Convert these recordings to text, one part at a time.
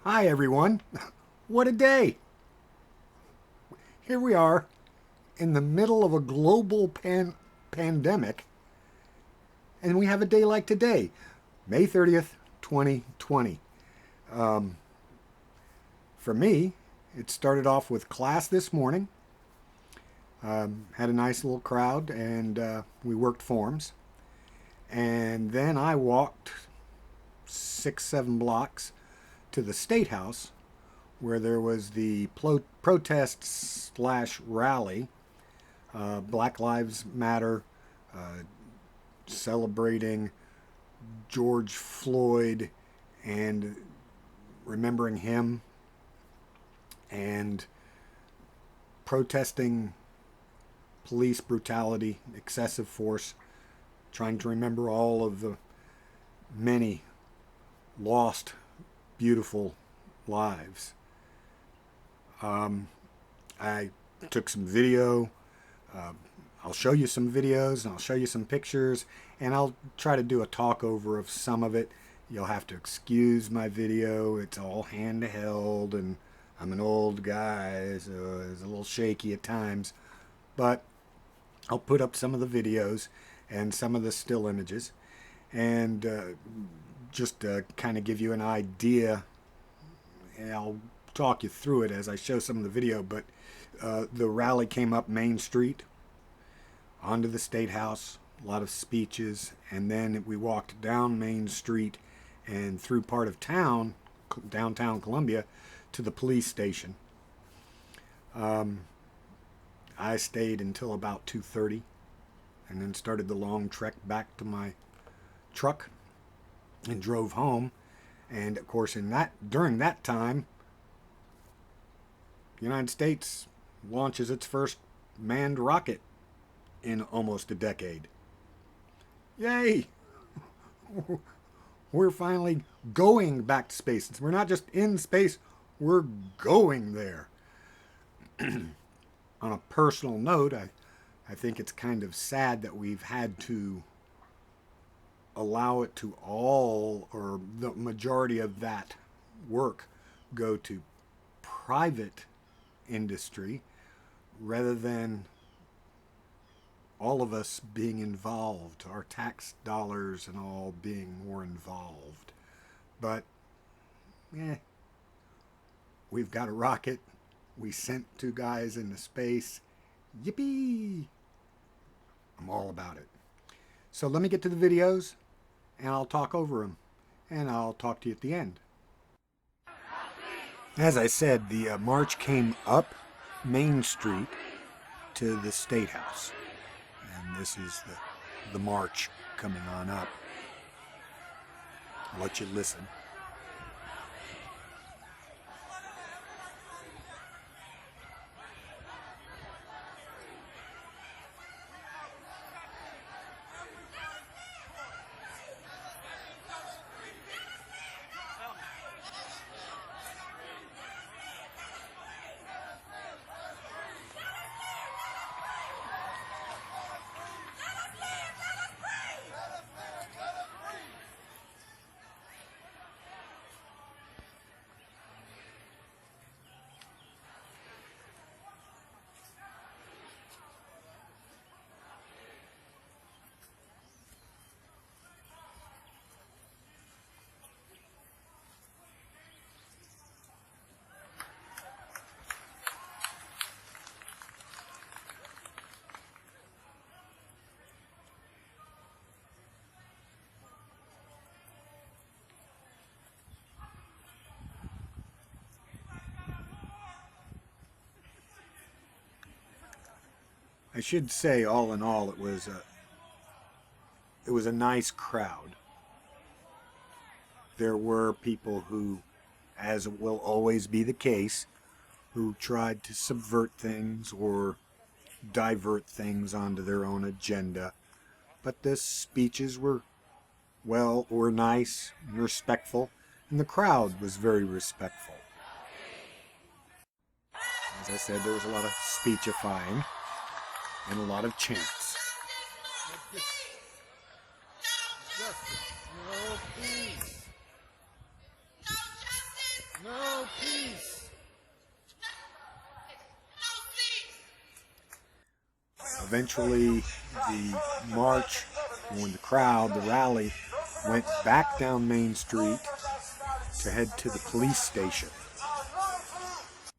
Hi everyone. What a day. Here we are in the middle of a global pandemic, and we have a day like today, May 30th, 2020. Um, for me, it started off with class this morning. Had a nice little crowd, and we worked forms. And then I walked 6, 7 blocks to the State House where there was the protest slash rally, Black Lives Matter, celebrating George Floyd and remembering him, and protesting police brutality, excessive force, trying to remember all of the many lost, beautiful lives. I took some video. I'll show you some videos and I'll show you some pictures, and I'll try to do a talk over of some of it. You'll have to excuse my video. It's all handheld and I'm an old guy, so it's a little shaky at times. But I'll put up some of the videos and some of the still images, and just to kind of give you an idea. And I'll talk you through it as I show some of the video, but the rally came up Main Street onto the State House, a lot of speeches, and then we walked down Main Street and through part of town, downtown Columbia, to the police station. I stayed until about 2:30 and then started the long trek back to my truck and drove home. And of course, during that time, the United States launches its first manned rocket in almost a decade. Yay! We're finally going back to space. We're not just in space, we're going there. On a personal note, I think it's kind of sad that we've had to allow it to all, or the majority of that work, go to private industry rather than all of us being involved, our tax dollars and all being more involved. But we've got a rocket. We sent 2 guys into space. Yippee! I'm all about it. So let me get to the videos and I'll talk over them, and I'll talk to you at the end. As I said, the march came up Main Street to the State House, and this is the march coming on up. I'll let you listen. I should say, all in all, it was a nice crowd. There were people who, as will always be the case, who tried to subvert things or divert things onto their own agenda. But the speeches were nice and respectful, and the crowd was very respectful. As I said, there was a lot of speechifying and a lot of chants. No peace. Eventually, the march, or the crowd, the rally, went back down Main Street to head to the police station.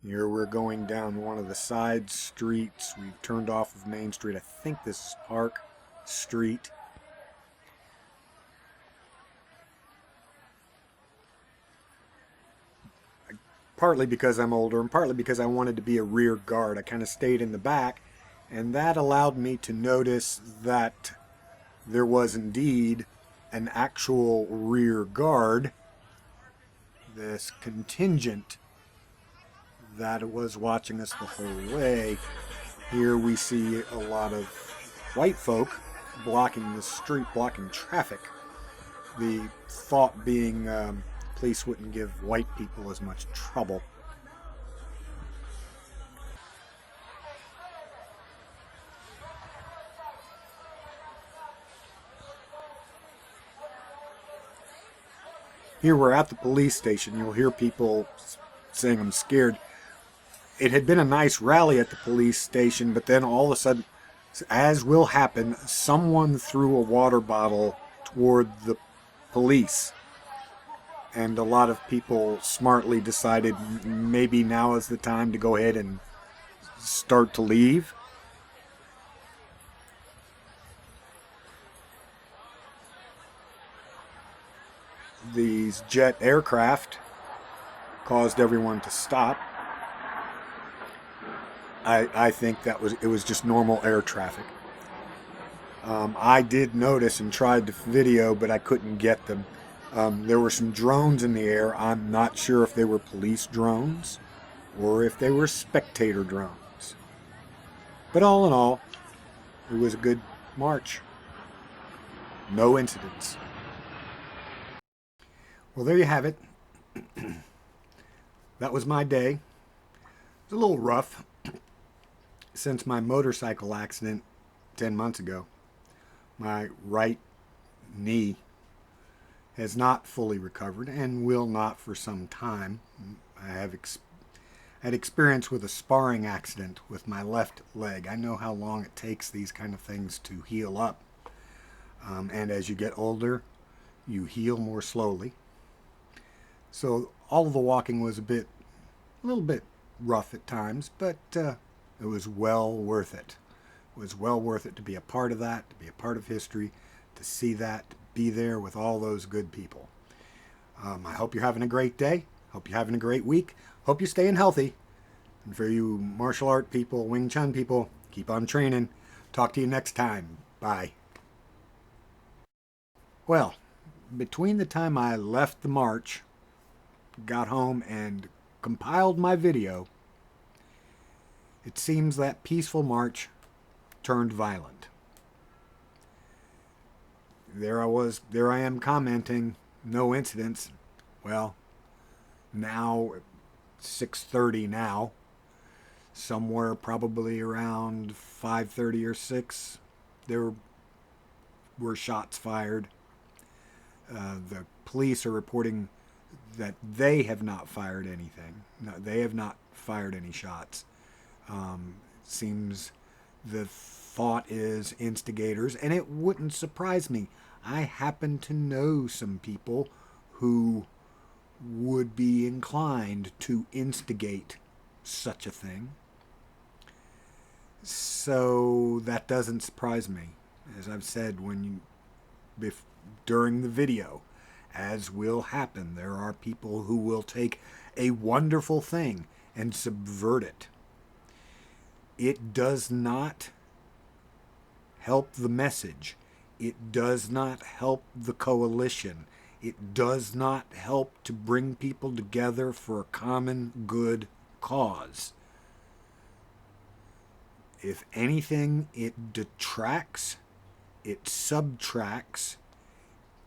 Here we're going down one of the side streets. We've turned off of Main Street. I think this is Park Street. Partly because I'm older and partly because I wanted to be a rear guard. I kind of stayed in the back, and that allowed me to notice that there was indeed an actual rear guard, this contingent that was watching us the whole way. Here we see a lot of white folk blocking the street, blocking traffic. The thought being police wouldn't give white people as much trouble. Here we're at the police station. You'll hear people saying I'm scared. It had been a nice rally at the police station, but then all of a sudden, as will happen, someone threw a water bottle toward the police. And a lot of people smartly decided maybe now is the time to go ahead and start to leave. These jet aircraft caused everyone to stop. I think it was just normal air traffic. I did notice and tried to video, but I couldn't get them. There were some drones in the air. I'm not sure if they were police drones or if they were spectator drones. But all in all, it was a good march. No incidents. Well, there you have it. That was my day. It was a little rough since my motorcycle accident 10 months ago. My right knee has not fully recovered and will not for some time. I have had experience with a sparring accident with my left leg. I know how long it takes these kind of things to heal up. And as you get older, you heal more slowly. So all of the walking was a little bit rough at times, but it was well worth it. It was well worth it to be a part of that, to be a part of history, to see that, to be there with all those good people. I hope you're having a great day. Hope you're having a great week. Hope you're staying healthy. And for you martial art people, Wing Chun people, keep on training. Talk to you next time. Bye. Well, between the time I left the march, got home, and compiled my video, it seems that peaceful march turned violent. There I am commenting, no incidents. Well, now, 6:30 now, somewhere probably around 5:30 or 6, there were shots fired. The police are reporting that they have not fired anything. No, they have not fired any shots. Seems the thought is instigators, and it wouldn't surprise me. I happen to know some people who would be inclined to instigate such a thing. So that doesn't surprise me. As I've said during the video, as will happen, there are people who will take a wonderful thing and subvert it. It does not help the message. It does not help the coalition. It does not help to bring people together for a common good cause. If anything, it detracts, it subtracts,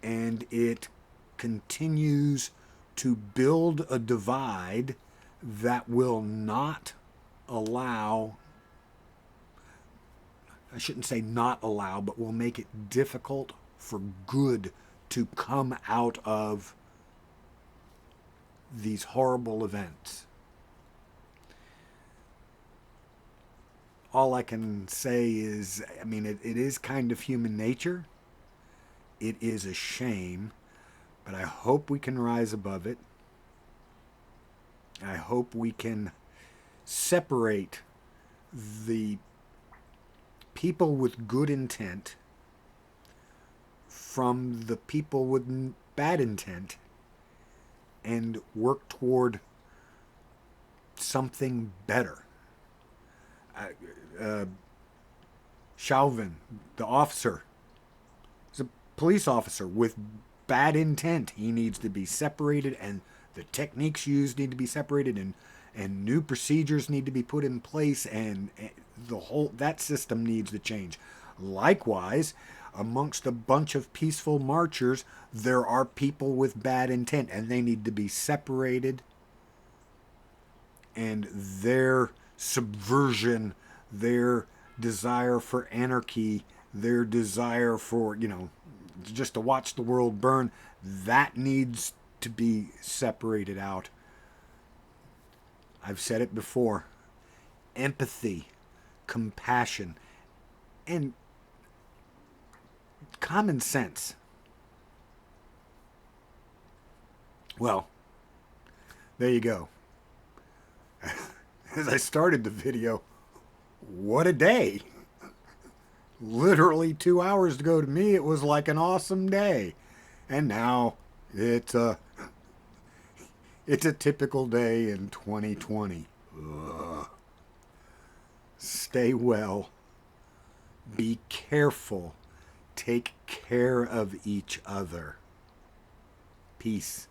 and it continues to build a divide that will not allow, I shouldn't say not allow, but will make it difficult for good to come out of these horrible events. All I can say is, I mean, it is kind of human nature. It is a shame, but I hope we can rise above it. I hope we can separate the people with good intent from the people with bad intent and work toward something better. Chauvin, the officer, is a police officer with bad intent. He needs to be separated, and the techniques used need to be separated, and new procedures need to be put in place, and the whole that system needs to change. Likewise, amongst a bunch of peaceful marchers, there are people with bad intent, and they need to be separated, and their subversion, their desire for anarchy, their desire for, just to watch the world burn, that needs to be separated out. I've said it before. Empathy, compassion, and common sense. Well, there you go. As I started the video, what a day. Literally 2 hours ago to me, it was like an awesome day. And now it's a typical day in 2020. Ugh. Stay well. Be careful. Take care of each other. Peace.